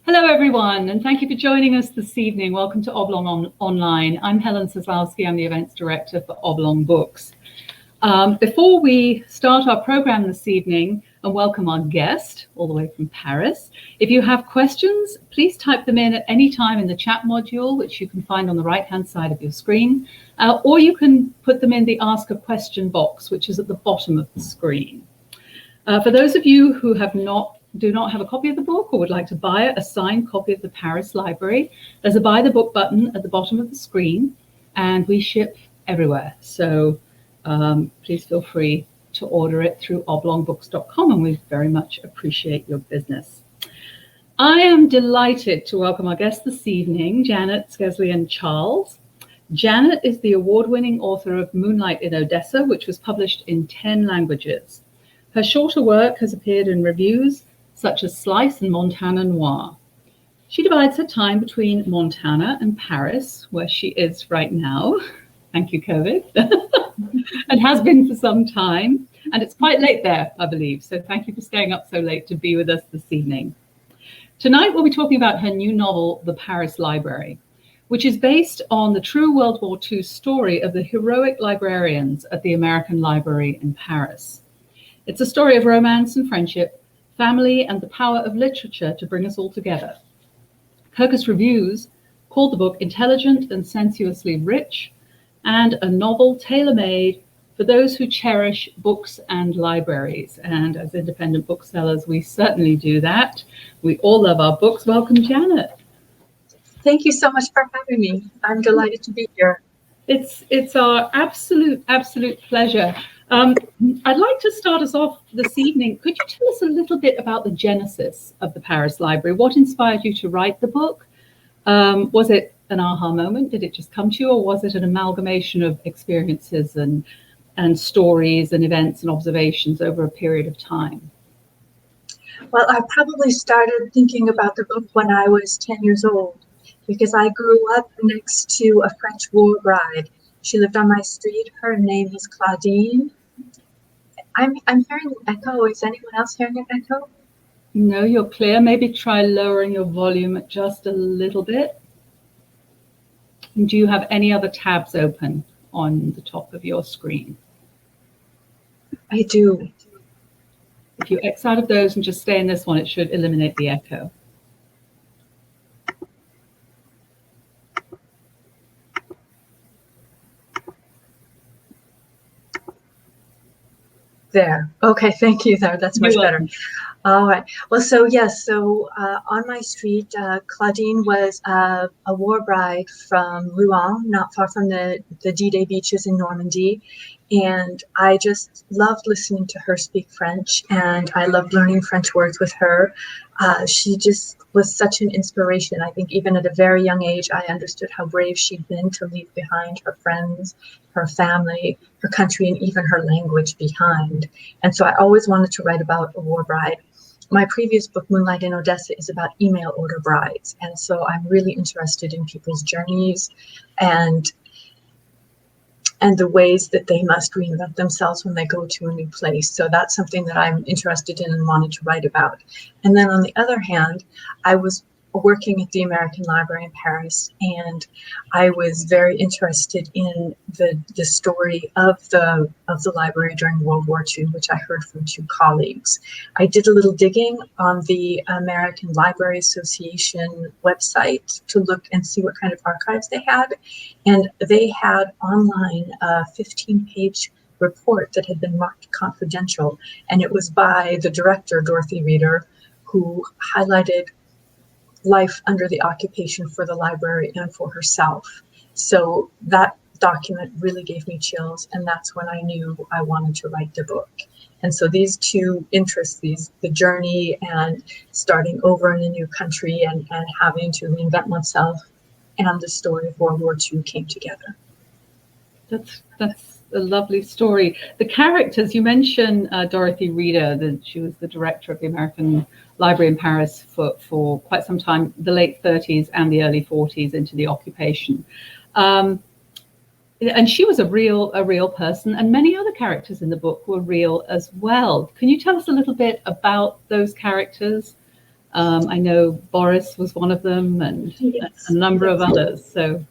Hello, everyone, and thank you for joining us this evening. Welcome to Oblong Online. I'm Helen Sosowski. I'm the events director for Oblong Books. Before we start our program this evening and welcome our guest all the way from Paris, if you have questions, please type them in at any time in the chat module, which you can find on the right-hand side of your screen, or you can put them in the Ask a Question box, which is at the bottom of the screen. For those of you who do not have a copy of the book or would like to buy a signed copy of the Paris Library, there's a Buy the Book button at the bottom of the screen, and we ship everywhere. So please feel free to order it through oblongbooks.com, and we very much appreciate your business. I am delighted to welcome our guest this evening, Janet Skeslien Charles. Janet is the award-winning author of Moonlight in Odessa, which was published in 10 languages. Her shorter work has appeared in reviews such as Slice and Montana Noir. She divides her time between Montana and Paris, where she is right now. Thank you, COVID. And has been for some time. And it's quite late there, I believe. So thank you for staying up so late to be with us this evening. Tonight, we'll be talking about her new novel, The Paris Library, which is based on the true World War II story of the heroic librarians at the American Library in Paris. It's a story of romance and friendship, family, and the power of literature to bring us all together. Kirkus Reviews called the book intelligent and sensuously rich, and a novel tailor-made for those who cherish books and libraries. And as independent booksellers, we certainly do that. We all love our books. Welcome, Janet. Thank you so much for having me. I'm delighted to be here. It's our absolute pleasure. I'd like to start us off this evening. Could you tell us a little bit about the genesis of the Paris Library? What inspired you to write the book? Was it an aha moment? Did it just come to you, or was it an amalgamation of experiences and stories and events and observations over a period of time? Well, I probably started thinking about the book when I was 10 years old, because I grew up next to a French war bride. She lived on my street. Her name is Claudine. I'm hearing an echo. Is anyone else hearing an echo? No, you're clear. Maybe try lowering your volume just a little bit. And do you have any other tabs open on the top of your screen? I do. If you X out of those and just stay in this one, it should eliminate the echo. There. Okay, thank you there. That's much better. All right. Well, so yes, on my street, Claudine was a war bride from Rouen, not far from the D-Day beaches in Normandy. And I just loved listening to her speak French, and I loved learning French words with her. She just was such an inspiration. I think even at a very young age, I understood how brave she'd been to leave behind her friends, her family, her country, and even her language behind. And so I always wanted to write about a war bride. My previous book, Moonlight in Odessa, is about email order brides. And so I'm really interested in people's journeys and the ways that they must reinvent themselves when they go to a new place. So that's something that I'm interested in and wanted to write about. And then on the other hand, I was working at the American Library in Paris, and I was very interested in the story of the library during World War II, which I heard from two colleagues. I did a little digging on the American Library Association website to look and see what kind of archives they had, and they had online a 15-page report that had been marked confidential, and it was by the director, Dorothy Reeder, who highlighted life under the occupation for the library and for herself. So that document really gave me chills, and that's when I knew I wanted to write the book. And so these two interests, the journey and starting over in a new country and having to reinvent myself, and the story of World War II came together. That's a lovely story. The characters, you mentioned Dorothy Reeder, she was the director of the American Library in Paris for quite some time, the late 30s and the early 40s into the occupation. And she was a real person, and many other characters in the book were real as well. Can you tell us a little bit about those characters I know Boris was one of them, and a number of others. So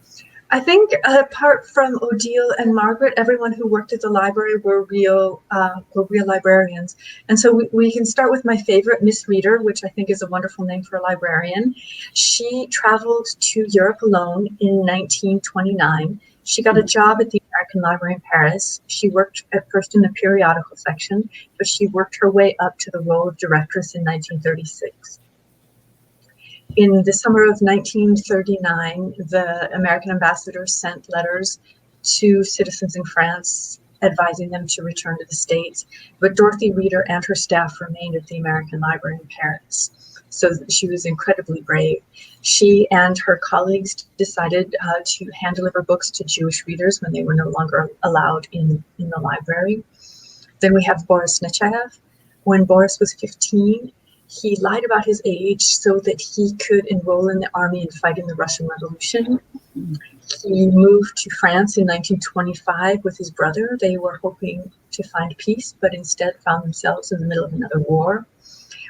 I think apart from Odile and Margaret, everyone who worked at the library were real librarians. And so we can start with my favorite, Miss Reader, which I think is a wonderful name for a librarian. She traveled to Europe alone in 1929. She got a job at the American Library in Paris. She worked at first in the periodical section, but she worked her way up to the role of directress in 1936. In the summer of 1939, the American ambassador sent letters to citizens in France advising them to return to the States, but Dorothy Reader and her staff remained at the American Library in Paris. So she was incredibly brave. She and her colleagues decided to hand deliver books to Jewish readers when they were no longer allowed in the library. Then we have Boris Nicholev. When Boris was 15, he lied about his age so that he could enroll in the army and fight in the Russian Revolution. He moved to France in 1925 with his brother. They were hoping to find peace, but instead found themselves in the middle of another war.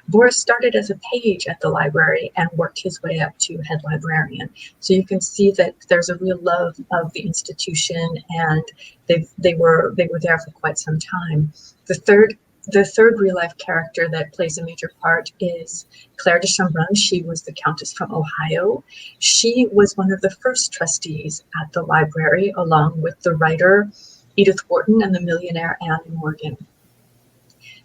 Boris started as a page at the library and worked his way up to head librarian. So you can see that there's a real love of the institution, and they were there for quite some time. The third real-life character that plays a major part is Claire de Sombran. She was the Countess from Ohio. She was one of the first trustees at the library, along with the writer Edith Wharton and the millionaire Anne Morgan.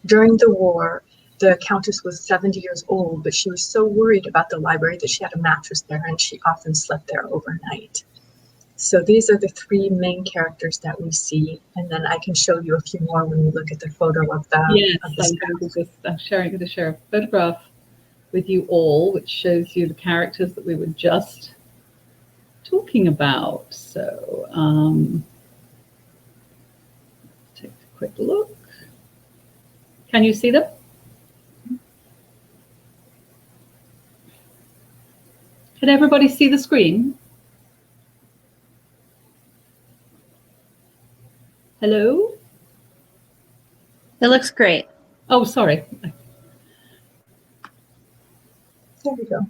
During the war, the Countess was 70 years old, but she was so worried about the library that she had a mattress there, and she often slept there overnight. So these are the three main characters that we see, and then I can show you a few more when we look at the photo of the. Yes, I'm going to share a photograph with you all, which shows you the characters that we were just talking about. So take a quick look. Can you see them? Can everybody see the screen? Hello? It looks great. Oh, sorry. There we go.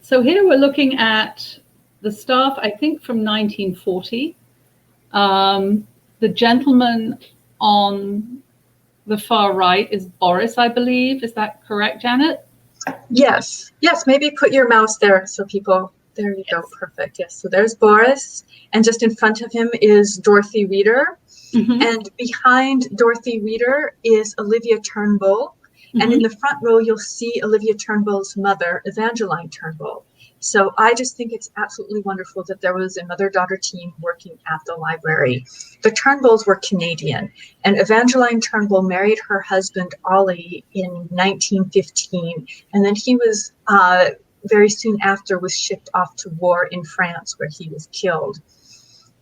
So here we're looking at the staff, I think from 1940. The gentleman on the far right is Boris, I believe. Is that correct, Janet? Yes, maybe put your mouse there so people, there you go, perfect. Yes, so there's Boris, and just in front of him is Dorothy Reader. Mm-hmm. And behind Dorothy Reader is Olivia Turnbull. Mm-hmm. And in the front row, you'll see Olivia Turnbull's mother, Evangeline Turnbull. So I just think it's absolutely wonderful that there was a mother-daughter team working at the library. The Turnbulls were Canadian, and Evangeline Turnbull married her husband, Ollie, in 1915. And then he was, very soon after, was shipped off to war in France, where he was killed.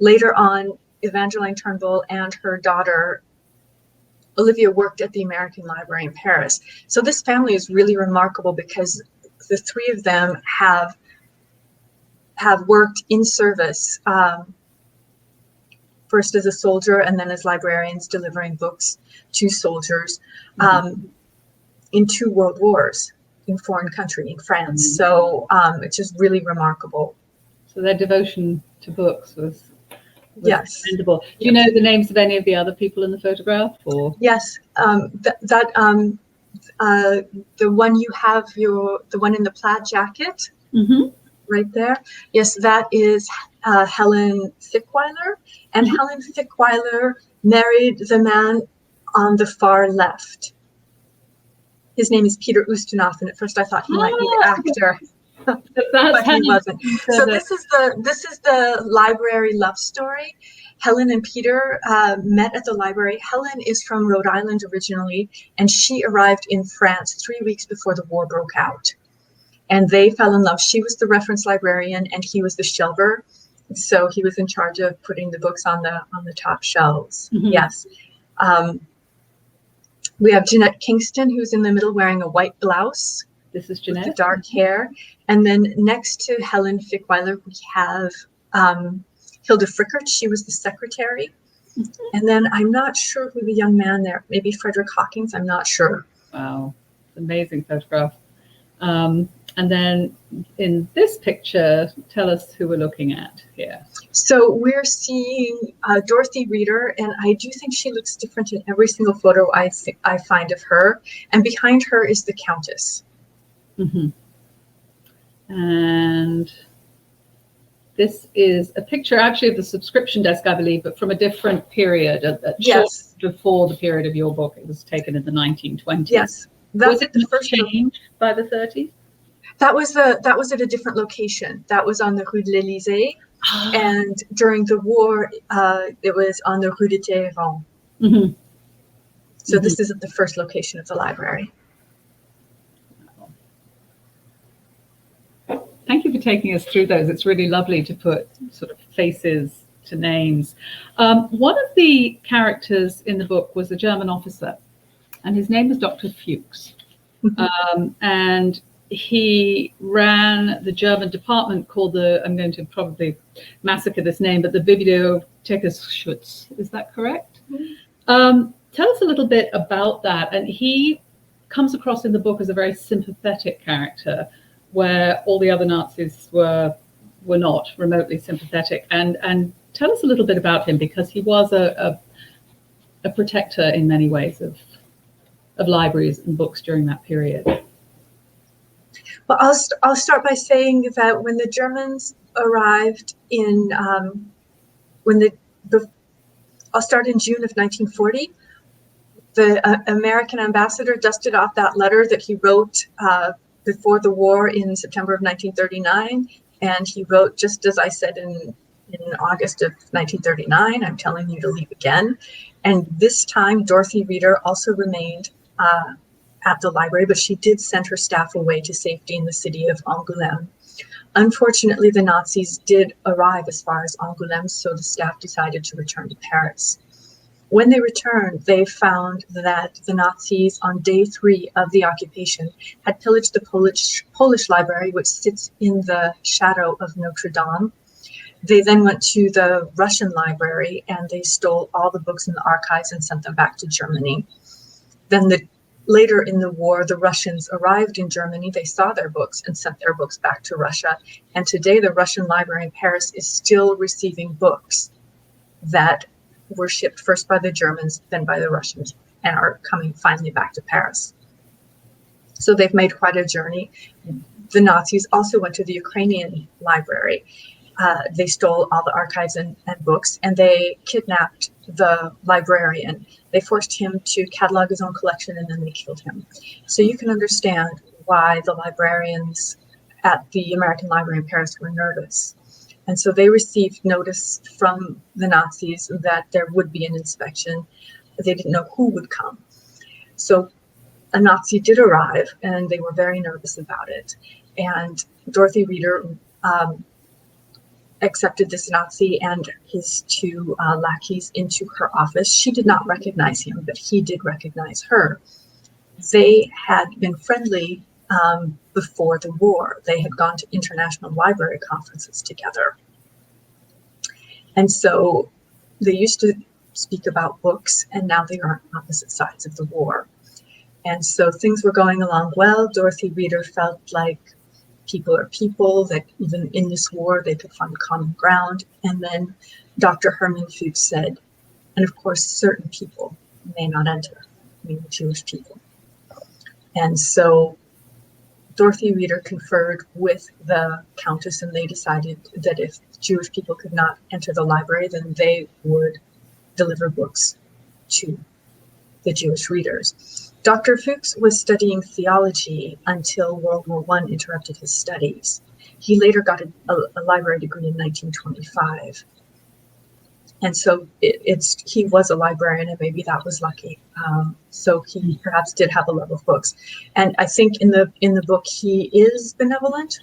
Later on, Evangeline Turnbull and her daughter, Olivia, worked at the American Library in Paris. So this family is really remarkable because the three of them have worked in service, first as a soldier and then as librarians delivering books to soldiers in 2 world wars in foreign country, in France. So it's just really remarkable. So their devotion to books was yes. Commendable. Do you know the names of any of the other people in the photograph? Or yes, the one you have, the one in the plaid jacket, right there. Yes, that is Helen Thickweiler, and Helen Thickweiler married the man on the far left. His name is Peter Ustinov, and at first I thought he might be the actor. But he wasn't. So this is the library love story. Helen and Peter met at the library. Helen is from Rhode Island originally, and she arrived in France 3 weeks before the war broke out. And they fell in love. She was the reference librarian, and he was the shelver. So he was in charge of putting the books on the top shelves. Mm-hmm. Yes. We have Jeanette Kingston, who's in the middle wearing a white blouse. This is Jeanette. With the dark hair. And then next to Helen Thickweiler, we have Hilda Frickert. She was the secretary. Mm-hmm. And then I'm not sure who the young man there, maybe Frederick Hawkins, I'm not sure. Wow, amazing photograph. And then in this picture, tell us who we're looking at here. So we're seeing Dorothy Reader, and I do think she looks different in every single photo I find of her. And behind her is the Countess. Mm-hmm. And this is a picture actually of the subscription desk, I believe, but from a different period, yes, before the period of your book. It was taken in the 1920s. Yes, was it the first changed by the 30s? That was at a different location. That was on the Rue de l'Élysée, and during the war, it was on the Rue de Téhéran. Mm-hmm. So this isn't the first location of the library. Thank you for taking us through those. It's really lovely to put sort of faces to names. One of the characters in the book was a German officer, and his name was Dr. Fuchs. And he ran the German department called I'm going to probably massacre this name, but the Bibliothekenschutz. Is that correct? Tell us a little bit about that. And he comes across in the book as a very sympathetic character, where all the other Nazis were not remotely sympathetic. And tell us a little bit about him, because he was a protector in many ways of libraries and books during that period. Well, I'll start by saying that when the Germans arrived in I'll start in June of 1940. The American ambassador dusted off that letter that he wrote before the war in September of 1939, and he wrote, just as I said in August of 1939, I'm telling you to leave again. And this time, Dorothy Reader also remained at the library, but she did send her staff away to safety in the city of Angoulême. Unfortunately, the Nazis did arrive as far as Angoulême, so the staff decided to return to Paris. When they returned, they found that the Nazis, on day 3 of the occupation, had pillaged the Polish library, which sits in the shadow of Notre Dame. They then went to the Russian library, and they stole all the books in the archives and sent them back to Germany. Then later in the war, the Russians arrived in Germany. They saw their books and sent their books back to Russia. And today, the Russian library in Paris is still receiving books that were shipped first by the Germans, then by the Russians, and are coming finally back to Paris. So they've made quite a journey. The Nazis also went to the Ukrainian library. They stole all the archives and books, and they kidnapped the librarian. They forced him to catalog his own collection, and then they killed him. So you can understand why the librarians at the American Library in Paris were nervous. And so they received notice from the Nazis that there would be an inspection. They didn't know who would come. So a Nazi did arrive, and they were very nervous about it. And Dorothy Reader accepted this Nazi and his 2 lackeys into her office. She did not recognize him, but he did recognize her. They had been friendly before the war. They had gone to international library conferences together. And so they used to speak about books, and now they are on opposite sides of the war. And so things were going along well. Dorothy Reader felt like people are people, that even in this war they could find common ground. And then Dr. Hermann Fuchs said, and of course certain people may not enter, meaning Jewish people. And so Dorothy Reader conferred with the Countess, and they decided that if Jewish people could not enter the library, then they would deliver books to the Jewish readers. Dr. Fuchs was studying theology until World War I interrupted his studies. He later got a library degree in 1925. And so he was a librarian, and maybe that was lucky. So he perhaps did have a love of books. And I think in the book he is benevolent,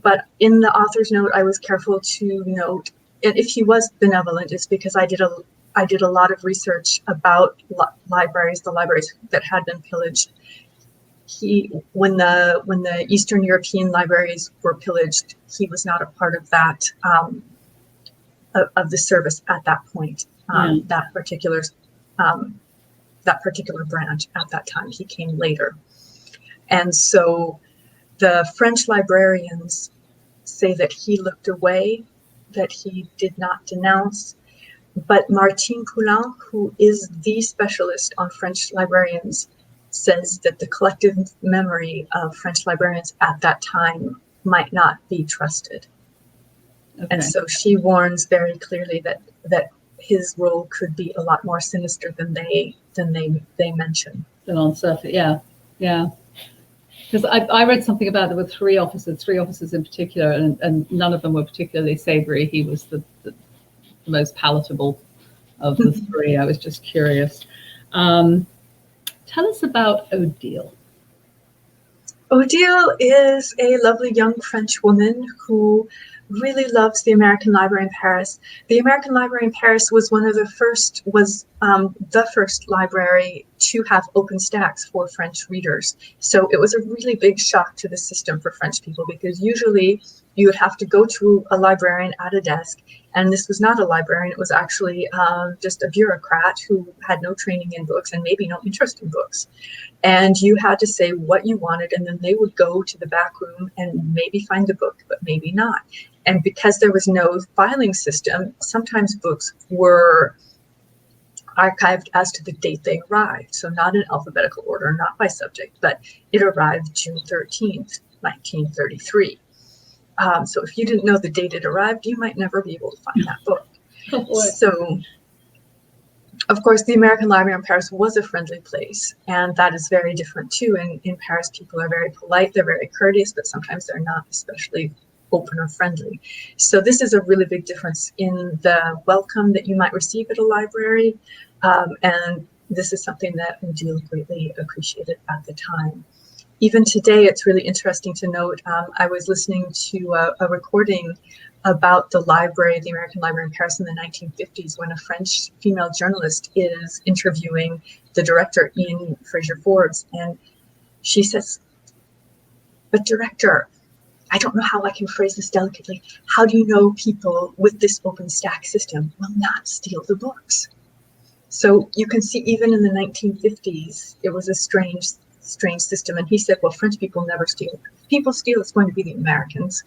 but in the author's note I was careful to note, and if he was benevolent, it's because I did a lot of research about libraries, the libraries that had been pillaged. When the Eastern European libraries were pillaged, he was not a part of that. Of the service at that point, that particular branch at that time. He came later. And so the French librarians say that he looked away, that he did not denounce. But Martine Poulin, who is the specialist on French librarians, says that the collective memory of French librarians at that time might not be trusted. Okay. And so she warns very clearly that his role could be a lot more sinister than they mention. Than on surface, yeah. Because I read something about there were three officers in particular, and none of them were particularly savory. He was the most palatable of the three. I was just curious. Tell us about Odile. Odile is a lovely young French woman who really loves the American Library in Paris. The American Library in Paris was the first library to have open stacks for French readers. So it was a really big shock to the system for French people, because usually you would have to go to a librarian at a desk, and this was not a librarian. It was actually just a bureaucrat who had no training in books and maybe no interest in books. And you had to say what you wanted, and then they would go to the back room and maybe find a book, but maybe not. And because there was no filing system, sometimes books were archived as to the date they arrived. So not in alphabetical order, not by subject, but it arrived June 13th, 1933. So if you didn't know the date it arrived, you might never be able to find that book. So, of course, the American Library in Paris was a friendly place, and that is very different too. In Paris, people are very polite, they're very courteous, but sometimes they're not especially open or friendly. So this is a really big difference in the welcome that you might receive at a library, and this is something that Odile greatly appreciated at the time. Even today, it's really interesting to note, I was listening to a recording about the library, the American Library in Paris in the 1950s, when a French female journalist is interviewing the director, Ian Fraser Forbes, and she says, "But director, I don't know how I can phrase this delicately. How do you know people with this open stack system will not steal the books?" So you can see even in the 1950s, it was a strange system. And he said, well, French people never steal. If people steal, it's going to be the Americans.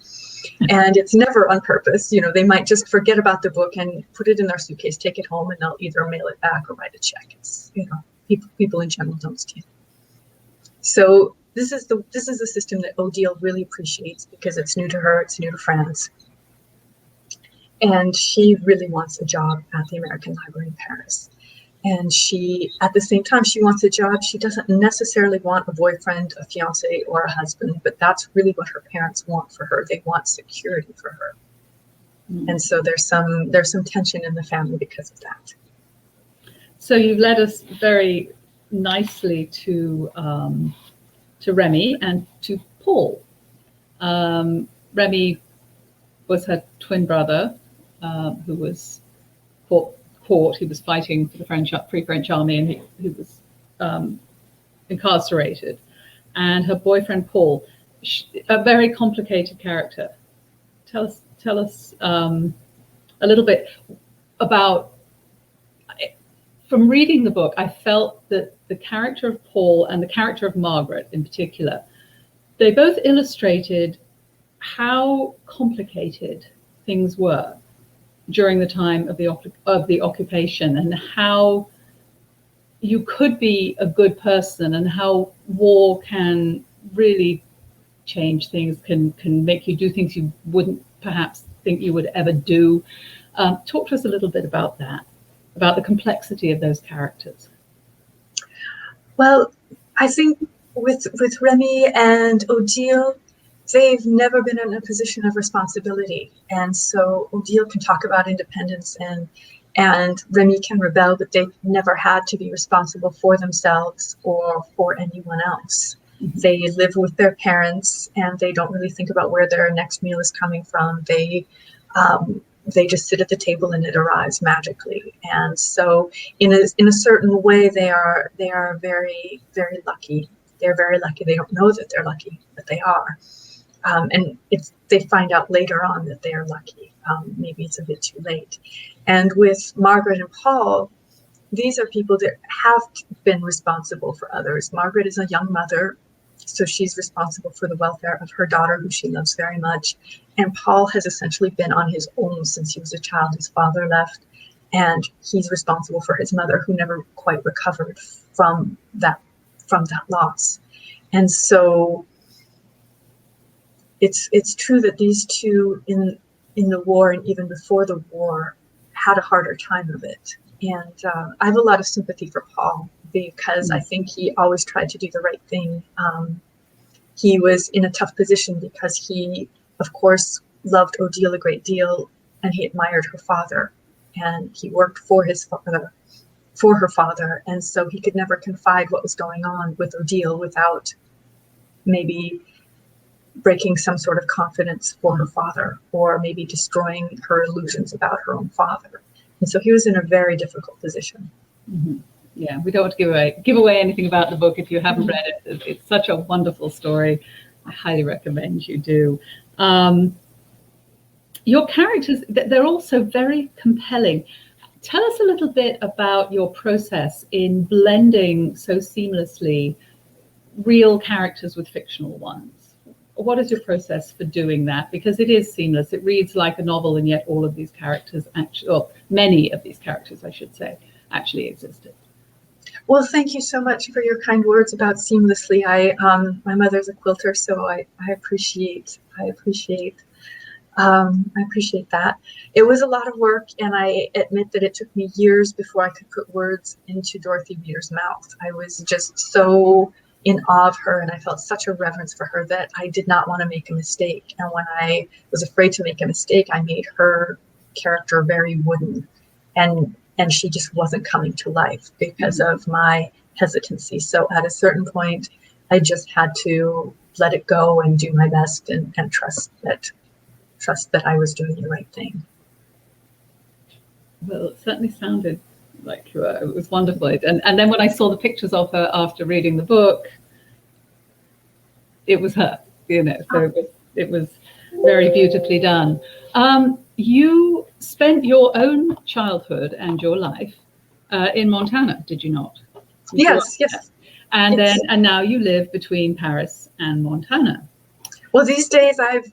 And it's never on purpose. You know, they might just forget about the book and put it in their suitcase, take it home, and they'll either mail it back or write a check. It's, you know, people in general don't steal. So this is the system that Odile really appreciates, because it's new to her, it's new to France. And she really wants a job at the American Library in Paris. And she, at the same time, she wants a job. She doesn't necessarily want a boyfriend, a fiance, or a husband, but that's really what her parents want for her. They want security for her. Mm. And so there's some tension in the family because of that. So you've led us very nicely to Remy and to Paul. Remy was her twin brother, who was caught. He was fighting for the Free French Army, and he was incarcerated. And her boyfriend Paul, a very complicated character. Tell us a little bit about. From reading the book, I felt that the character of Paul and the character of Margaret in particular, they both illustrated how complicated things were during the time of the occupation, and how you could be a good person, and how war can really change things, can make you do things you wouldn't perhaps think you would ever do. Talk to us a little bit about that, about the complexity of those characters. Well, I think with Remy and Odile, they've never been in a position of responsibility. And so Odile can talk about independence, and Remy can rebel, but they've never had to be responsible for themselves or for anyone else. Mm-hmm. They live with their parents, and they don't really think about where their next meal is coming from. They just sit at the table and it arrives magically. And so in a certain way, they are very, very lucky. They're very lucky. They don't know that they're lucky, but they are. And they find out later on that they are lucky. Maybe it's a bit too late. And with Margaret and Paul, these are people that have been responsible for others. Margaret is a young mother So she's responsible for the welfare of her daughter, who she loves very much. And Paul has essentially been on his own since he was a child. His father left, and he's responsible for his mother, who never quite recovered from that loss. And so it's true that these two in the war and even before the war had a harder time of it. And I have a lot of sympathy for Paul, because I think he always tried to do the right thing. He was in a tough position because he, of course, loved Odile a great deal, and he admired her father, and he worked for her father, and so he could never confide what was going on with Odile without maybe breaking some sort of confidence for her father, or maybe destroying her illusions about her own father. And so he was in a very difficult position. Mm-hmm. Yeah, we don't want to give away anything about the book if you haven't read it. It's such a wonderful story. I highly recommend you do. Your characters, they're also very compelling. Tell us a little bit about your process in blending so seamlessly real characters with fictional ones. What is your process for doing that? Because it is seamless. It reads like a novel, and yet all of these characters actually, or many of these characters, I should say, actually existed. Well, thank you so much for your kind words about seamlessly. My mother's a quilter, so I appreciate that. It was a lot of work, and I admit that it took me years before I could put words into Dorothy Reader's mouth. I was just so in awe of her, and I felt such a reverence for her that I did not want to make a mistake. And when I was afraid to make a mistake, I made her character very wooden, and she just wasn't coming to life because of my hesitancy. So at a certain point, I just had to let it go and do my best and trust that I was doing the right thing. Well, it certainly sounded like you were. It was wonderful. And then when I saw the pictures of her after reading the book, it was her, so it was very beautifully done. You spent your own childhood and your life in Montana, did you not? Yes. And yes. And now you live between Paris and Montana. Well, these days I've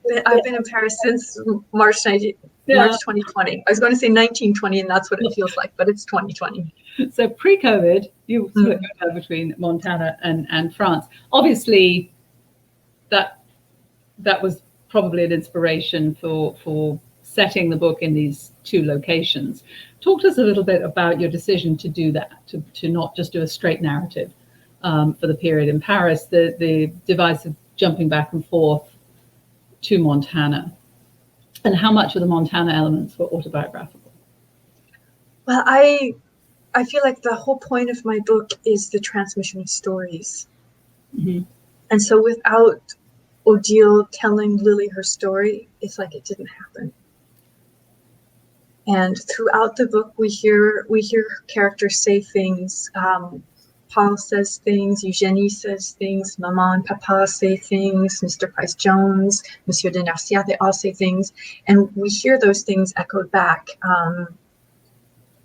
been in Paris since March 2020. I was going to say 1920, and that's what it feels like, but it's 2020. So pre-COVID, you split between Montana and France. Obviously, that was probably an inspiration for setting the book in these two locations. Talk to us a little bit about your decision to do that, to not just do a straight narrative for the period in Paris, the device of jumping back and forth to Montana, and how much of the Montana elements were autobiographical? Well, I feel like the whole point of my book is the transmission of stories. Mm-hmm. And so without Odile telling Lily her story, it's like it didn't happen. And throughout the book, we hear characters say things. Paul says things, Eugenie says things, Maman and Papa say things, Mr. Price Jones, Monsieur de Narcia, they all say things. And we hear those things echoed back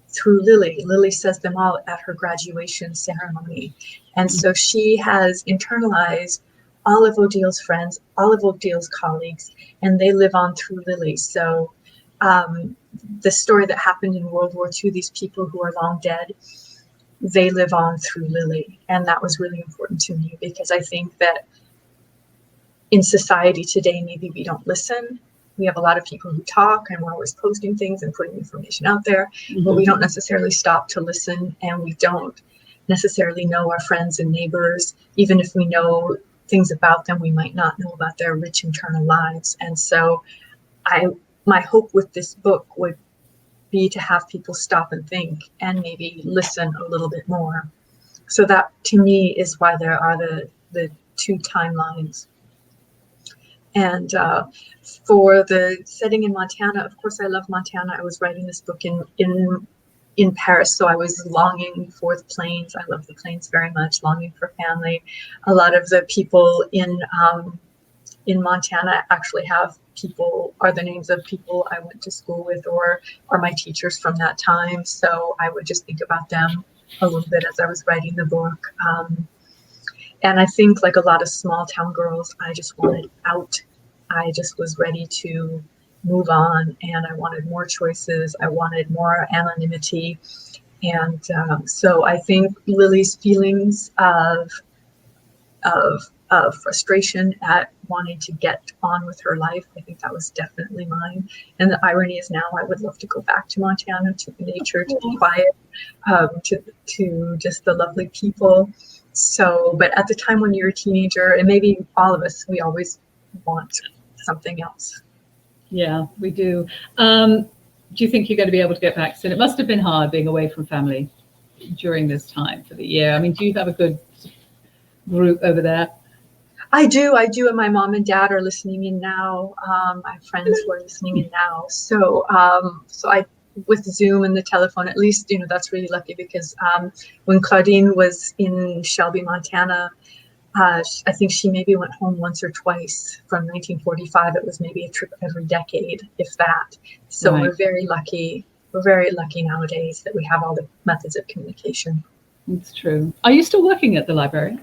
through Lily. Lily says them all at her graduation ceremony. And so she has internalized all of Odile's friends, all of Odile's colleagues, and they live on through Lily. So the story that happened in World War II, these people who are long dead, they live on through Lily. And that was really important to me, because I think that in society today, maybe we don't listen. We have a lot of people who talk, and we're always posting things and putting information out there, but we don't necessarily stop to listen, and we don't necessarily know our friends and neighbors. Even if we know things about them, we might not know about their rich internal lives. And so my hope with this book would be to have people stop and think and maybe listen a little bit more. So that, to me, is why there are the two timelines. And for the setting in Montana, of course, I love Montana. I was writing this book in Paris, so I was longing for the plains. I love the plains very much, longing for family. A lot of the people in Montana actually are the names of people I went to school with, or are my teachers from that time. So I would just think about them a little bit as I was writing the book. And I think, like a lot of small town girls, I just wanted out. I just was ready to move on, and I wanted more choices. I wanted more anonymity. And so I think Lily's feelings of frustration at wanting to get on with her life, I think that was definitely mine. And the irony is now I would love to go back to Montana, to the nature, to the quiet, to just the lovely people. So, but at the time when you're a teenager, and maybe all of us, we always want something else. Yeah, we do. Do you think you're going to be able to get back soon? It must have been hard being away from family during this time for the year. I mean, do you have a good group over there? I do, and my mom and dad are listening in now. My friends who are listening in now. So I, with Zoom and the telephone, at least, that's really lucky, because when Claudine was in Shelby, Montana, I think she maybe went home once or twice from 1945. It was maybe a trip every decade, if that. So Right. We're very lucky. We're very lucky nowadays that we have all the methods of communication. It's true. Are you still working at the library?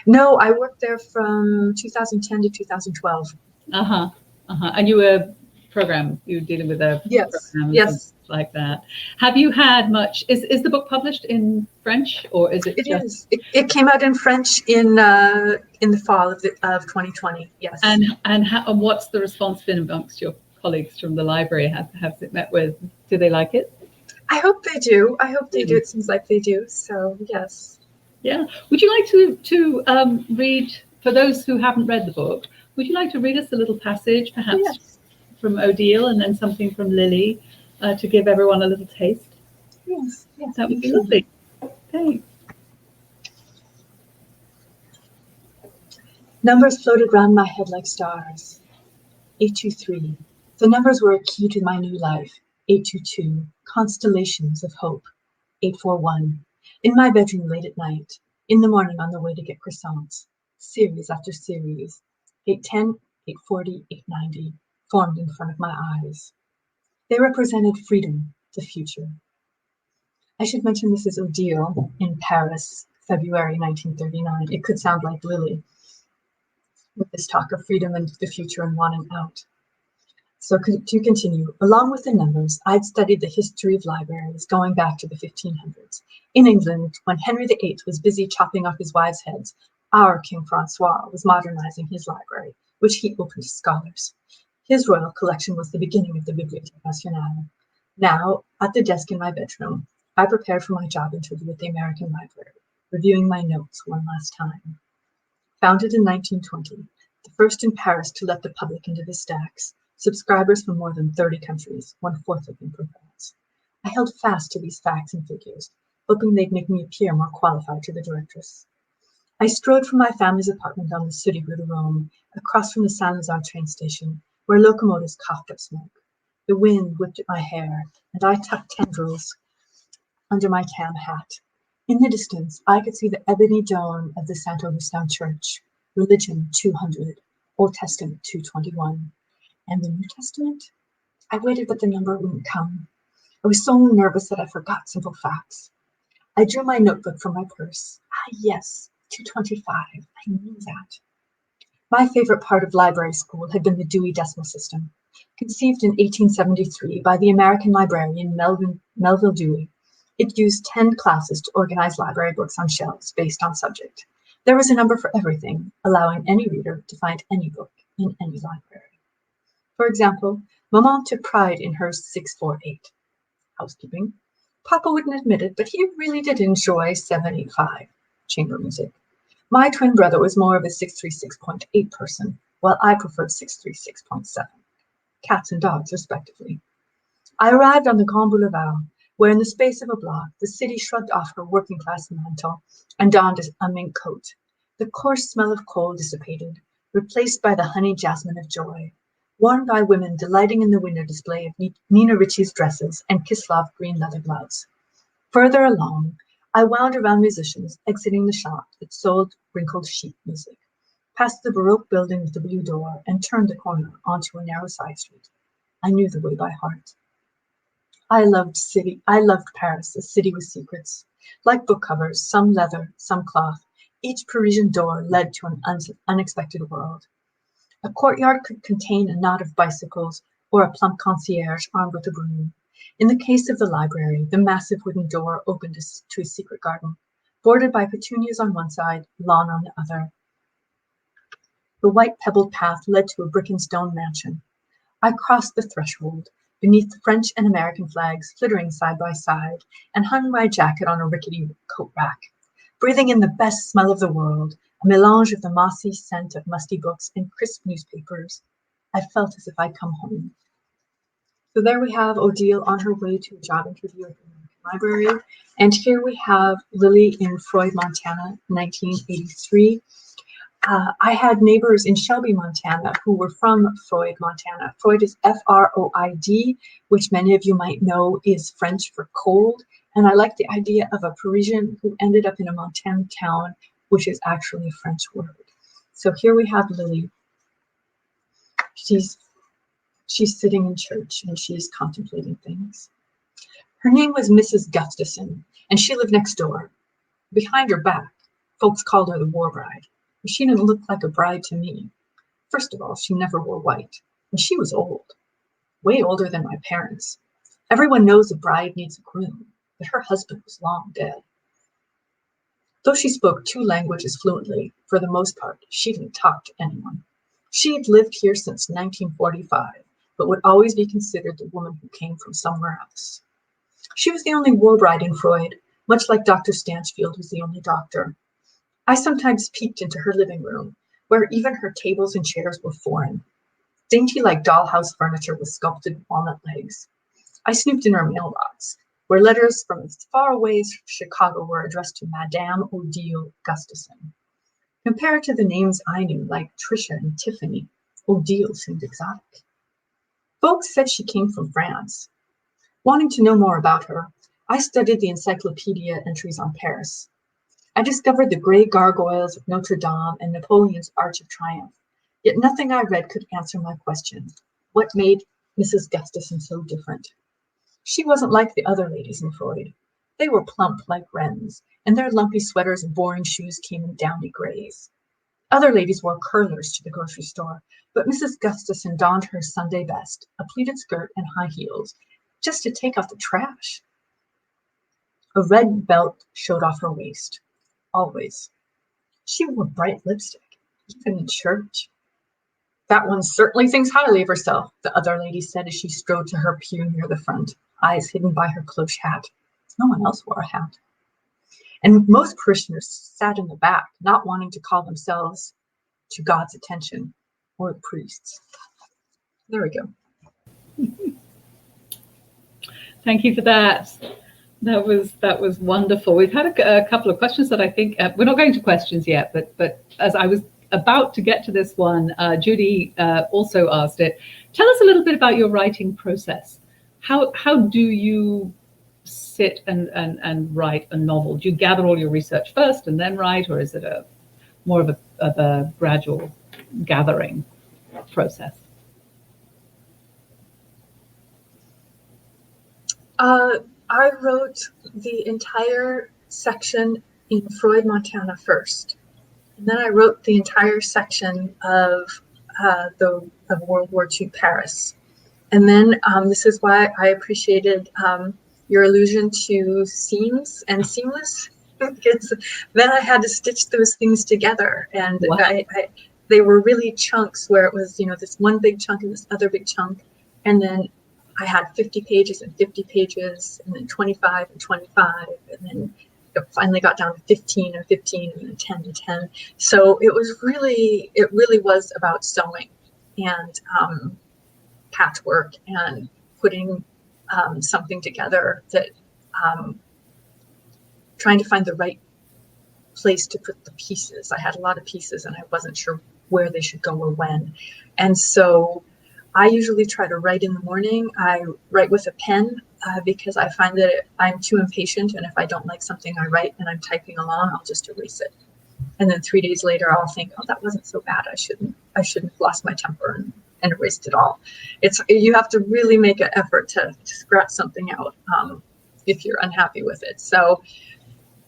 No, I worked there from 2010 to 2012. And you were you were dealing with the programs and like that. Have you had much? Is the book published in French, or is it? It came out in French in the fall of 2020. Yes. And what's the response been amongst your colleagues from the library? Have it met with? Do they like it? I hope they do. It seems like they do. So yes. Yeah. Would you like to read, for those who haven't read the book, would you like to read us a little passage, perhaps from Odile, and then something from Lily, to give everyone a little taste? Yes. That would be lovely. Thanks. Numbers floated round my head like stars. 823. The numbers were a key to my new life. 822. Constellations of hope. 841. In my bedroom late at night. In the morning on the way to get croissants. Series after series. 810, 840, 890. Formed in front of my eyes. They represented freedom, the future. I should mention this is Odile in Paris, February 1939. It could sound like Lily, with this talk of freedom and the future and wanting out. So to continue, along with the numbers, I'd studied the history of libraries going back to the 1500s. In England, when Henry VIII was busy chopping off his wives' heads, our King Francois was modernizing his library, which he opened to scholars. His royal collection was the beginning of the Bibliothèque Nationale. Now, at the desk in my bedroom, I prepared for my job interview at the American Library, reviewing my notes one last time. Founded in 1920, the first in Paris to let the public into the stacks, subscribers from more than 30 countries, 1/4 of them from France. I held fast to these facts and figures, hoping they'd make me appear more qualified to the directress. I strode from my family's apartment on the Sooty Rue de Rome, across from the Saint-Lazare train station, where locomotives coughed up smoke. The wind whipped at my hair, and I tucked tendrils under my tam hat. In the distance, I could see the ebony dome of the Saint Augustin Church, Religion 200, Old Testament 221. And the New Testament? I waited, but the number wouldn't come. I was so nervous that I forgot simple facts. I drew my notebook from my purse. Yes, 225. I knew that. My favorite part of library school had been the Dewey Decimal System. Conceived in 1873 by the American librarian Melville Dewey, it used 10 classes to organize library books on shelves based on subject. There was a number for everything, allowing any reader to find any book in any library. For example, Maman took pride in her 648, housekeeping. Papa wouldn't admit it, but he really did enjoy 785, chamber music. My twin brother was more of a 636.8 person, while I preferred 636.7, cats and dogs respectively. I arrived on the Grand Boulevard, where in the space of a block, the city shrugged off her working-class mantle and donned a mink coat. The coarse smell of coal dissipated, replaced by the honey jasmine of joy, worn by women delighting in the window display of Nina Ricci's dresses and Kislov green leather gloves. Further along, I wound around musicians exiting the shop that sold wrinkled sheet music, past the Baroque building with the blue door, and turned the corner onto a narrow side street. I knew the way by heart. I loved Paris, a city with secrets. Like book covers, some leather, some cloth, Each Parisian door led to an unexpected world. A courtyard could contain a knot of bicycles or a plump concierge armed with a broom. In the case of the library, the massive wooden door opened to a secret garden, bordered by petunias on one side, lawn on the other. The white pebbled path led to a brick and stone mansion. I crossed the threshold, beneath the French and American flags flittering side by side, and hung my jacket on a rickety coat rack. Breathing in the best smell of the world, a melange of the mossy scent of musty books and crisp newspapers, I felt as if I'd come home. So there we have Odile on her way to a job interview at the American Library. And here we have Lily in Freud, Montana, 1983. I had neighbors in Shelby, Montana, who were from Freud, Montana. Freud is F-R-O-I-D, which many of you might know is French for cold. And I like the idea of a Parisian who ended up in a Montana town, which is actually a French word. So here we have Lily. She's sitting in church and she's contemplating things. Her name was Mrs. Gustafson, and she lived next door. Behind her back, folks called her the war bride. She didn't look like a bride to me. First of all, she never wore white, and she was old, way older than my parents. Everyone knows a bride needs a groom, but her husband was long dead. Though she spoke 2 languages fluently, for the most part, she didn't talk to anyone. She had lived here since 1945, but would always be considered the woman who came from somewhere else. She was the only war bride in Freud, much like Dr. Stanchfield was the only doctor. I sometimes peeked into her living room, where even her tables and chairs were foreign, dainty like dollhouse furniture with sculpted walnut legs. I snooped in her mailbox, where letters from as far away as Chicago were addressed to Madame Odile Gustafson. Compared to the names I knew, like Tricia and Tiffany, Odile seemed exotic. Folks said she came from France. Wanting to know more about her, I studied the encyclopedia entries on Paris. I discovered the gray gargoyles of Notre Dame and Napoleon's Arch of Triumph, yet nothing I read could answer my question. What made Mrs. Gustafson so different? She wasn't like the other ladies in Freud. They were plump like wrens, and their lumpy sweaters and boring shoes came in downy grays. Other ladies wore curlers to the grocery store, but Mrs. Gustafson donned her Sunday best, a pleated skirt and high heels, just to take out the trash. A red belt showed off her waist. Always. She wore bright lipstick, even in church. That one certainly thinks highly of herself, the other lady said as she strode to her pew near the front, eyes hidden by her cloche hat. No one else wore a hat. And most parishioners sat in the back, not wanting to call themselves to God's attention, or the priests. There we go. Thank you for that. That was wonderful. We've had a couple of questions that I think we're not going to questions yet, but as I was about to get to this one, Judy also asked it. Tell us a little bit about your writing process. How do you sit and write a novel? Do you gather all your research first and then write, or is it more of a gradual gathering process? I wrote the entire section in Freud, Montana first. And then I wrote the entire section of World War II Paris. And then this is why I appreciated your allusion to seams and seamless, because then I had to stitch those things together. And wow. They were really chunks where it was, this one big chunk and this other big chunk. And then I had 50 pages and 50 pages, and then 25 and 25, and then it finally got down to 15 and 15, and then 10 and 10. So it really was about sewing and patchwork and putting something together that trying to find the right place to put the pieces. I had a lot of pieces and I wasn't sure where they should go or when. And so I usually try to write in the morning. I write with a pen because I find that I'm too impatient. And if I don't like something I write and I'm typing along, I'll just erase it. And then 3 days later, I'll think, oh, that wasn't so bad. I shouldn't have lost my temper and erased it all. You have to really make an effort to scratch something out if you're unhappy with it. So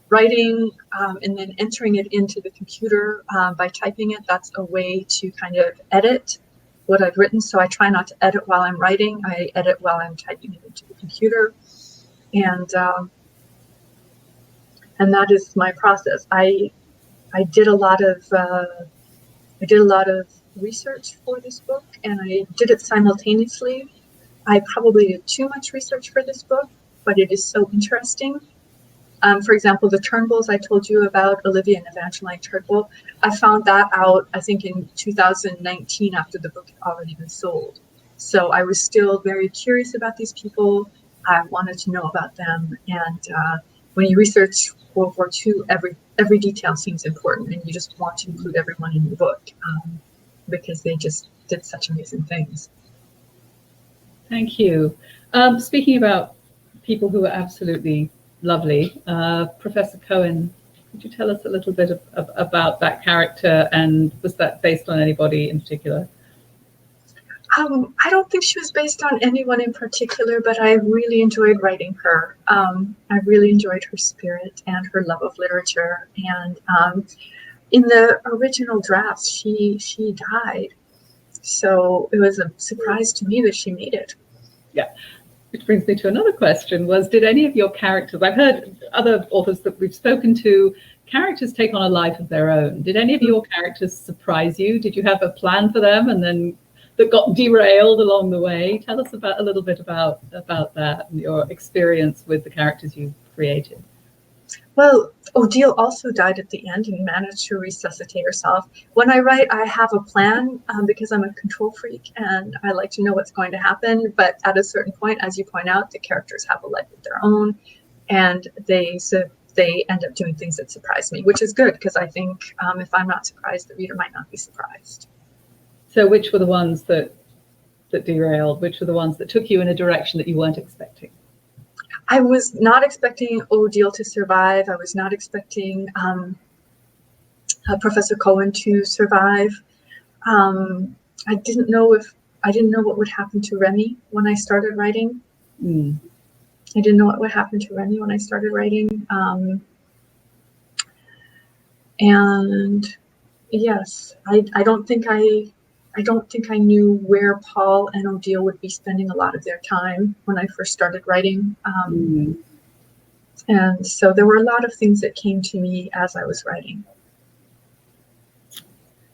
writing and then entering it into the computer by typing it. That's a way to kind of edit what I've written. So I try not to edit while I'm writing. I edit while I'm typing it into the computer. And that is my process. I did a lot of research for this book, and I did it simultaneously. I probably did too much research for this book, but it is so interesting. For example, the Turnbulls I told you about, Olivia and Evangeline Turnbull, I found that out, I think, in 2019 after the book had already been sold. So I was still very curious about these people. I wanted to know about them. And when you research World War II, every detail seems important, and you just want to include everyone in your book because they just did such amazing things. Thank you. Speaking about people who are absolutely lovely, Professor Cohen, could you tell us a little bit about that character, and was that based on anybody in particular? I don't think she was based on anyone in particular, but I really enjoyed writing her. I really enjoyed her spirit and her love of literature. And in the original draft, she died. So it was a surprise to me that she made it. Yeah. Which brings me to another question, did any of your characters, I've heard other authors that we've spoken to, characters take on a life of their own. Did any of your characters surprise you? Did you have a plan for them and then that got derailed along the way? Tell us a little bit about that and your experience with the characters you created. Well, Odile also died at the end and managed to resuscitate herself. When I write, I have a plan because I'm a control freak and I like to know what's going to happen. But at a certain point, as you point out, the characters have a life of their own, and they end up doing things that surprise me, which is good because I think if I'm not surprised, the reader might not be surprised. So which were the ones that derailed? Which were the ones that took you in a direction that you weren't expecting? I was not expecting Odile to survive. I was not expecting Professor Cohen to survive. I didn't know what would happen to Remy when I started writing. I didn't know what would happen to Remy when I started writing. And yes, I don't think I knew where Paul and Odile would be spending a lot of their time when I first started writing. And so there were a lot of things that came to me as I was writing.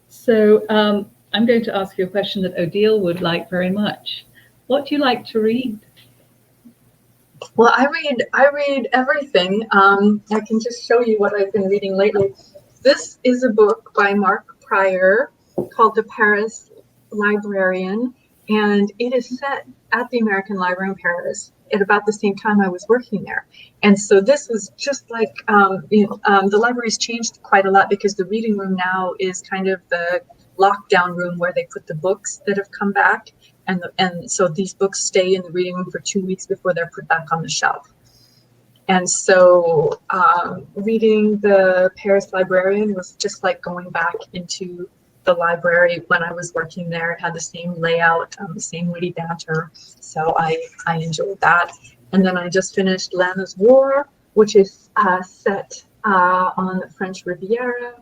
So I'm going to ask you a question that Odile would like very much. What do you like to read? Well, I read everything. I can just show you what I've been reading lately. This is a book by Mark Pryor called The Paris Librarian, and it is set at the American Library in Paris at about the same time I was working there. And so this was just like, the library's changed quite a lot because the reading room now is kind of the lockdown room where they put the books that have come back. And so these books stay in the reading room for 2 weeks before they're put back on the shelf. And so reading The Paris Librarian was just like going back into the library when I was working there. It had the same layout, the same witty banter. So I enjoyed that. And then I just finished Lana's War, which is set on the French Riviera.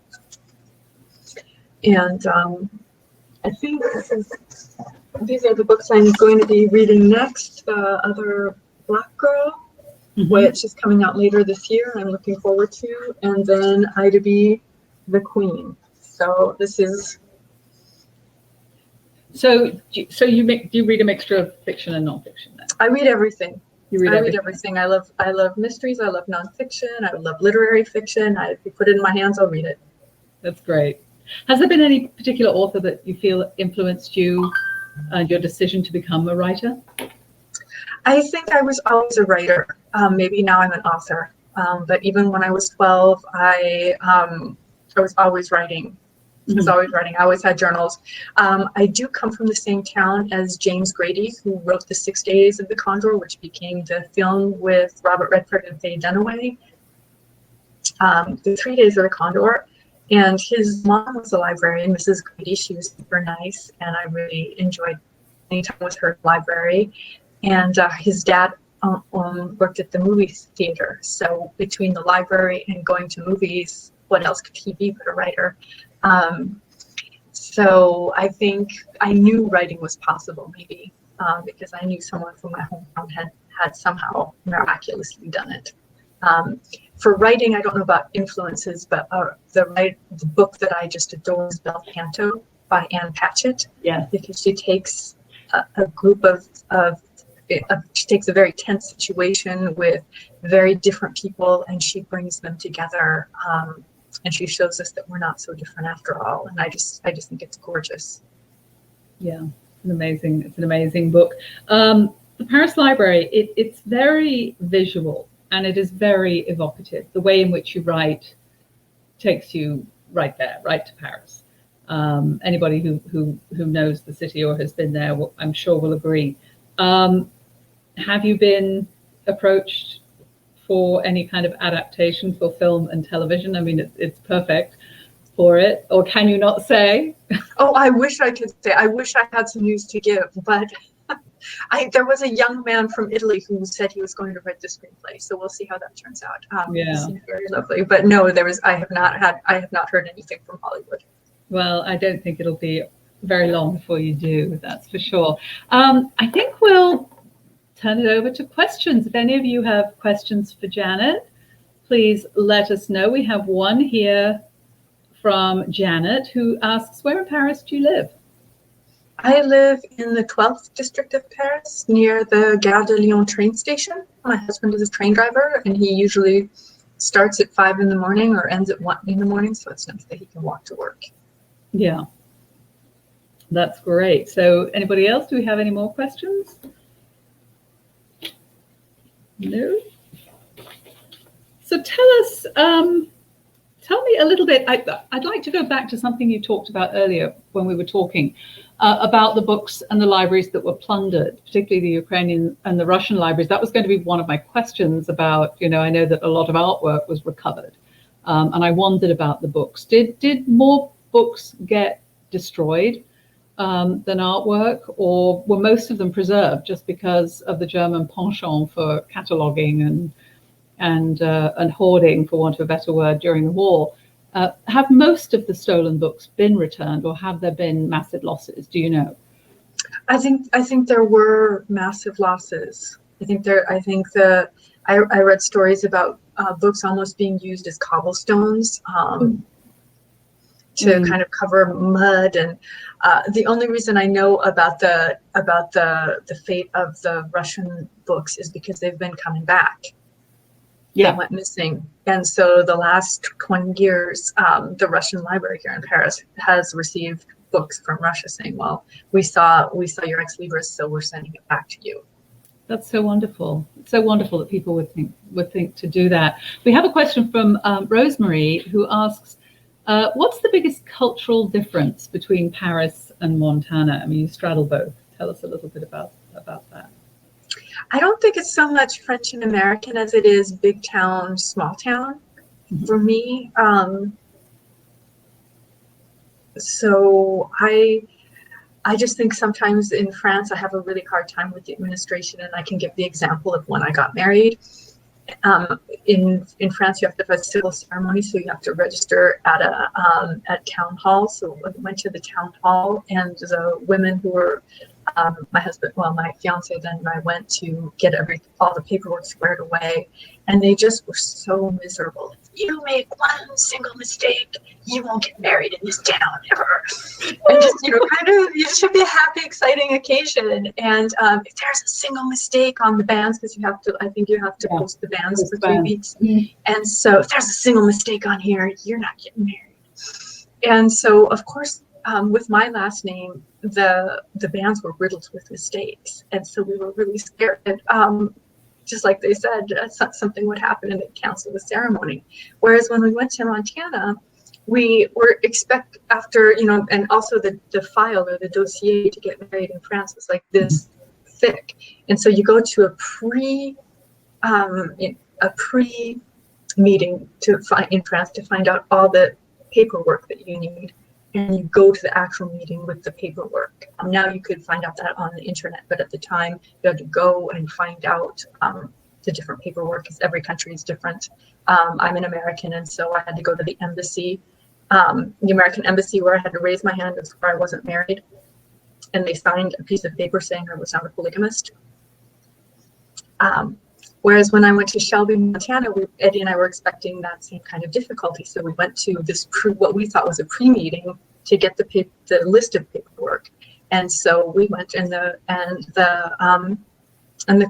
And I think these are the books I'm going to be reading next. The other Black Girl, which is coming out later this year, I'm looking forward to. And then Ida B, The Queen. So this is. So you read a mixture of fiction and nonfiction then? I read everything. I read everything. I love mysteries. I love nonfiction. I love literary fiction. If you put it in my hands, I'll read it. That's great. Has there been any particular author that you feel influenced you and your decision to become a writer? I think I was always a writer. Maybe now I'm an author. But even when I was 12, I was always writing. I was always writing. I always had journals. I do come from the same town as James Grady, who wrote The 6 Days of the Condor, which became the film with Robert Redford and Faye Dunaway. The 3 Days of the Condor. And his mom was a librarian, Mrs. Grady. She was super nice, and I really enjoyed spending time with her library. And his dad worked at the movie theater. So between the library and going to movies, what else could he be but a writer? So I think I knew writing was possible, maybe because I knew someone from my hometown had somehow miraculously done it. For writing, I don't know about influences, but the book that I just adore is Bel Canto by Anne Patchett. Yeah, because she takes a group she takes a very tense situation with very different people, and she brings them together, and she shows us that we're not so different after all. And I just think it's gorgeous. Yeah, it's an amazing book. The Paris Library, it's very visual and it is very evocative. The way in which you write takes you right there, right to Paris. Anybody who knows the city or has been there, I'm sure will agree. Have you been approached for any kind of adaptation for film and television? I mean, it's perfect for it, or can you not say? Oh, I wish I could say. I wish I had some news to give, but there was a young man from Italy who said he was going to write the screenplay, so we'll see how that turns out. Yeah, it seemed very lovely, but no, I have not heard anything from Hollywood. Well, I don't think it'll be very long before you do, that's for sure. I think we'll turn it over to questions. If any of you have questions for Janet, please let us know. We have one here from Janet who asks, where in Paris do you live? I live in the 12th district of Paris, near the Gare de Lyon train station. My husband is a train driver, and he usually starts at 5 in the morning or ends at 1 in the morning, so it's nice that he can walk to work. Yeah, that's great. So anybody else? Do we have any more questions? No? So tell me a little bit. I'd like to go back to something you talked about earlier when we were talking about the books and the libraries that were plundered, particularly the Ukrainian and the Russian libraries. That was going to be one of my questions about, I know that a lot of artwork was recovered, and I wondered about the books. Did more books get destroyed than artwork, or were most of them preserved just because of the German penchant for cataloguing and hoarding, for want of a better word, during the war? Have most of the stolen books been returned, or have there been massive losses? Do you know? I think there were massive losses. I read stories about books almost being used as cobblestones to kind of cover mud. And the only reason I know about the fate of the Russian books is because they've been coming back. Yeah, that went missing. And so the last 20 years, the Russian library here in Paris has received books from Russia saying, well, we saw your ex-libris, so we're sending it back to you. That's so wonderful. It's so wonderful that people would think to do that. We have a question from Rosemary, who asks, what's the biggest cultural difference between Paris and Montana? I mean, you straddle both. Tell us a little bit about that. I don't think it's so much French and American as it is big town, small town for me. So I just think sometimes in France, I have a really hard time with the administration, and I can give the example of when I got married. In France, you have to have a civil ceremony, so you have to register at town hall. So I went to the town hall, and the women who were my fiance then and I went to get all the paperwork squared away, and they just were so miserable. You make one single mistake, you won't get married in this town ever. And just, it should be a happy, exciting occasion. And if there's a single mistake on the bands, because I think you have to post the bands for 3 weeks. Mm-hmm. And so if there's a single mistake on here, you're not getting married. And so, of course, with my last name, the bands were riddled with mistakes. And so we were really scared that, just like they said, something would happen and they'd cancel the ceremony. Whereas when we went to Montana, we were after, and also the file or the dossier to get married in France was like this thick. And so you go to a pre-meeting in France to find out all the paperwork that you need. and you go to the actual meeting with the paperwork. Now you could find out that on the internet, but at the time you had to go and find out the different paperwork, because every country is different. I'm an American, and so I had to go to the embassy, the American embassy, where I had to raise my hand as far I wasn't married, and they signed a piece of paper saying I was not a polygamist. Whereas when I went to Shelby, Montana, Eddie and I were expecting that same kind of difficulty. So we went to this what we thought was a pre-meeting to get the list of paperwork. And so we went, and the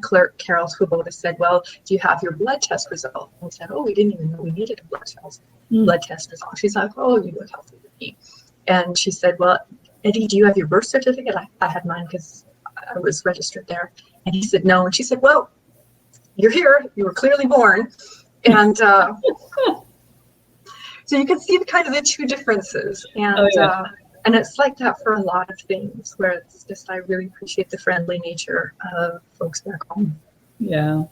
clerk, Carol Swoboda, said, "Well, do you have your blood test result?" And we said, "Oh, we didn't even know we needed a blood test result." She's like, "Oh, you look healthy to me." And she said, "Well, Eddie, do you have your birth certificate?" I had mine because I was registered there. And he said, "No." And she said, "Well, you're here, you were clearly born." And so you can see the two differences. And and it's like that for a lot of things, where it's just, I really appreciate the friendly nature of folks back home. Yeah,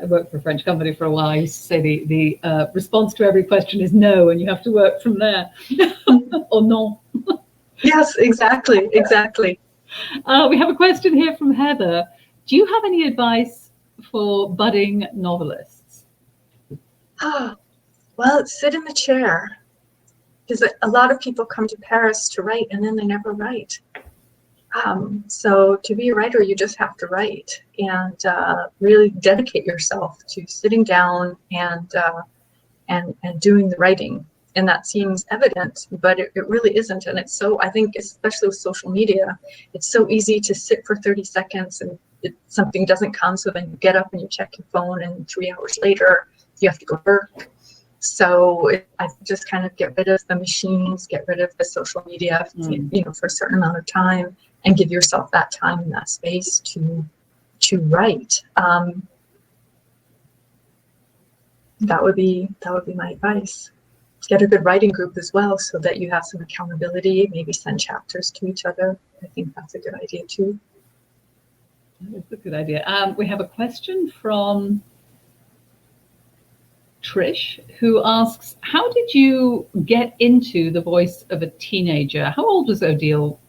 I worked for a French company for a while. I used to say the response to every question is no, and you have to work from there. Or non. Yes, exactly. We have a question here from Heather. Do you have any advice for budding novelists? Well, sit in the chair. Because a lot of people come to Paris to write, and then they never write. So to be a writer, you just have to write, and really dedicate yourself to sitting down and doing the writing. And that seems evident, but it really isn't. And it's so, I think, especially with social media, it's so easy to sit for 30 seconds and something doesn't come. So then you get up and you check your phone, and 3 hours later, you have to go to work. So I just kind of get rid of the machines, get rid of the social media, for a certain amount of time, and give yourself that time and that space to write. That would be my advice. Get a good writing group as well, so that you have some accountability. Maybe send chapters to each other. I think that's a good idea too. That's a good idea. We have a question from Trish, who asks, how did you get into the voice of a teenager? How old was Odile?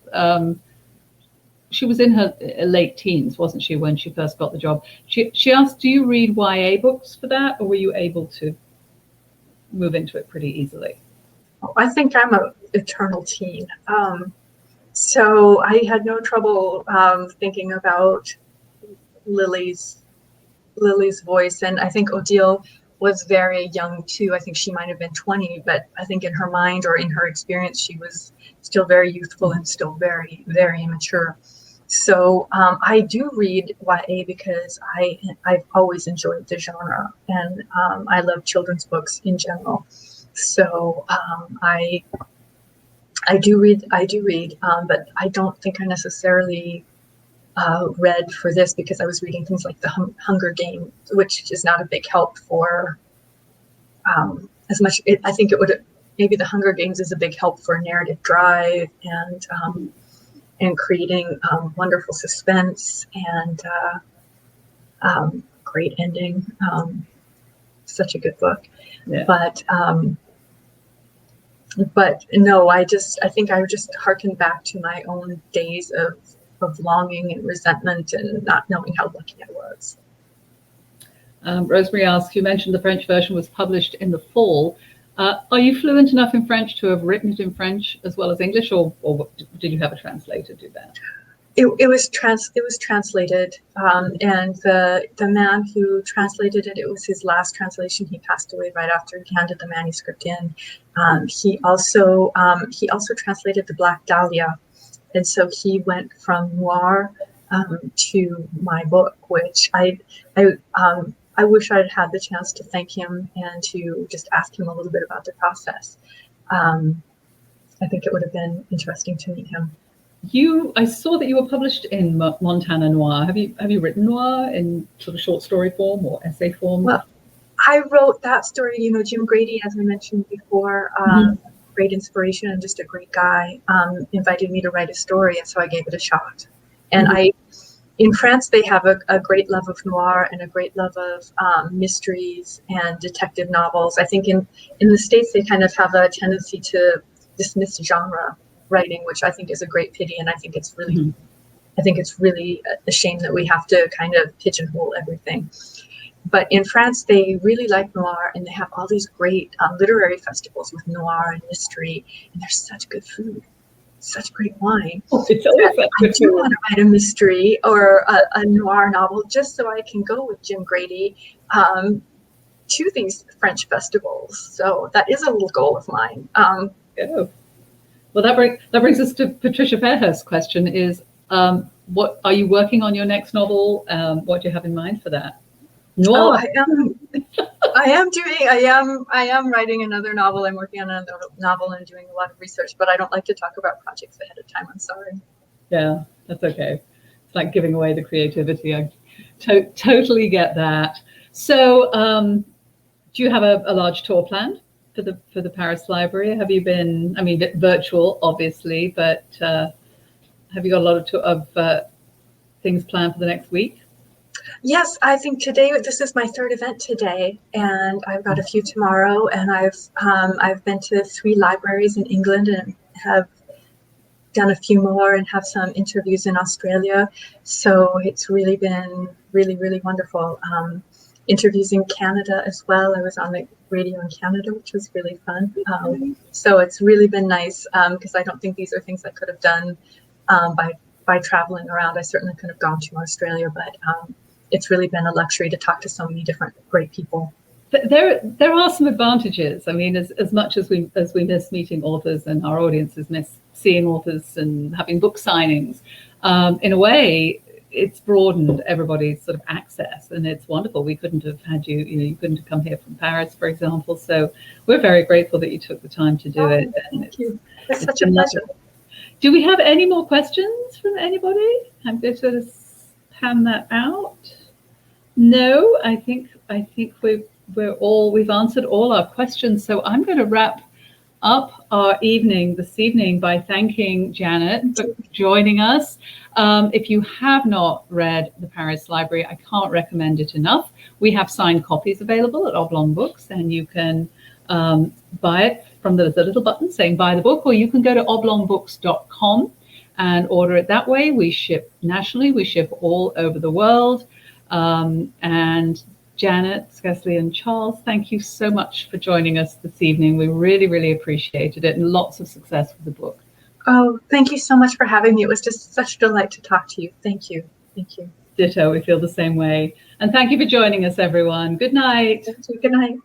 She was in her late teens, wasn't she, when she first got the job? She asked, do you read YA books for that, or were you able to move into it pretty easily? I think I'm an eternal teen. So I had no trouble thinking about Lily's voice. And I think Odile was very young too. I think she might have been 20, but I think in her mind or in her experience, she was still very youthful and still very, very immature. So I do read YA because I've always enjoyed the genre, and I love children's books in general. So I do read, but I don't think I necessarily read for this, because I was reading things like the Hunger Games, which is not a big help for as much. I think it would, maybe the Hunger Games is a big help for narrative drive and creating wonderful suspense and great ending. Such a good book. Yeah. But no, I think I would just harken back to my own days of longing and resentment and not knowing how lucky I was. Rosemary asks, you mentioned the French version was published in the fall. Are you fluent enough in French to have written it in French as well as English, or did you have a translator do that? It was translated, and the man who translated it, it was his last translation. He passed away right after he handed the manuscript in. He also translated the Black Dahlia, and so he went from noir to my book, which I wish I'd had the chance to thank him and to just ask him a little bit about the process. I think it would have been interesting to meet him. I saw that you were published in Montana Noir. Have you written noir in sort of short story form or essay form? Well, I wrote that story. Jim Grady, as I mentioned before, great inspiration and just a great guy, invited me to write a story, and so I gave it a shot. And in France, they have a great love of noir and a great love of mysteries and detective novels. I think in the States, they kind of have a tendency to dismissed genre writing, which I think is a great pity. And I think it's really a shame that we have to kind of pigeonhole everything. But in France, they really like noir, and they have all these great literary festivals with noir and mystery, and there's such good food, such great wine. It's always I do want to write a mystery or a noir novel just so I can go with Jim Grady to these French festivals. So that is a little goal of mine. Well, that brings us to Patricia Fairhurst's question: is what are you working on your next novel? What do you have in mind for that? Noir. I am writing another novel. I'm working on another novel and doing a lot of research, but I don't like to talk about projects ahead of time. I'm sorry. Yeah, that's okay. It's like giving away the creativity. I totally get that. So, do you have a large tour planned for the Paris Library? Have you been? I mean, virtual, obviously, but have you got a lot of things planned for the next week? Yes, I think this is my third event today, and I've got a few tomorrow, and I've been to 3 libraries in England and have done a few more and have some interviews in Australia. So it's really been really wonderful. Interviews in Canada as well. I was on the radio in Canada, which was really fun. So it's really been nice because I don't think these are things I could have done by traveling around. I certainly could have gone to Australia, but it's really been a luxury to talk to so many different great people. There are some advantages. I mean, as much as we miss meeting authors and our audiences miss seeing authors and having book signings, in a way, it's broadened everybody's sort of access, and it's wonderful. We couldn't have had you. You couldn't have come here from Paris, for example. So we're very grateful that you took the time to do it. And thank you. It's such a pleasure. Do we have any more questions from anybody? I'm going to hand that out. No, I think we've answered all our questions. So I'm going to wrap up our evening this evening by thanking Janet for joining us. If you have not read The Paris Library, I can't recommend it enough. We have signed copies available at Oblong Books, and you can buy it there's a little button saying buy the book, or you can go to oblongbooks.com and order it that way. We ship nationally, we ship all over the world. And Janet, Skeslien Charles, thank you so much for joining us this evening. We really appreciated it, and lots of success with the book. Oh, thank you so much for having me. It was just such a delight to talk to you. Thank you. Ditto, we feel the same way. And thank you for joining us, everyone. Good night. Good night.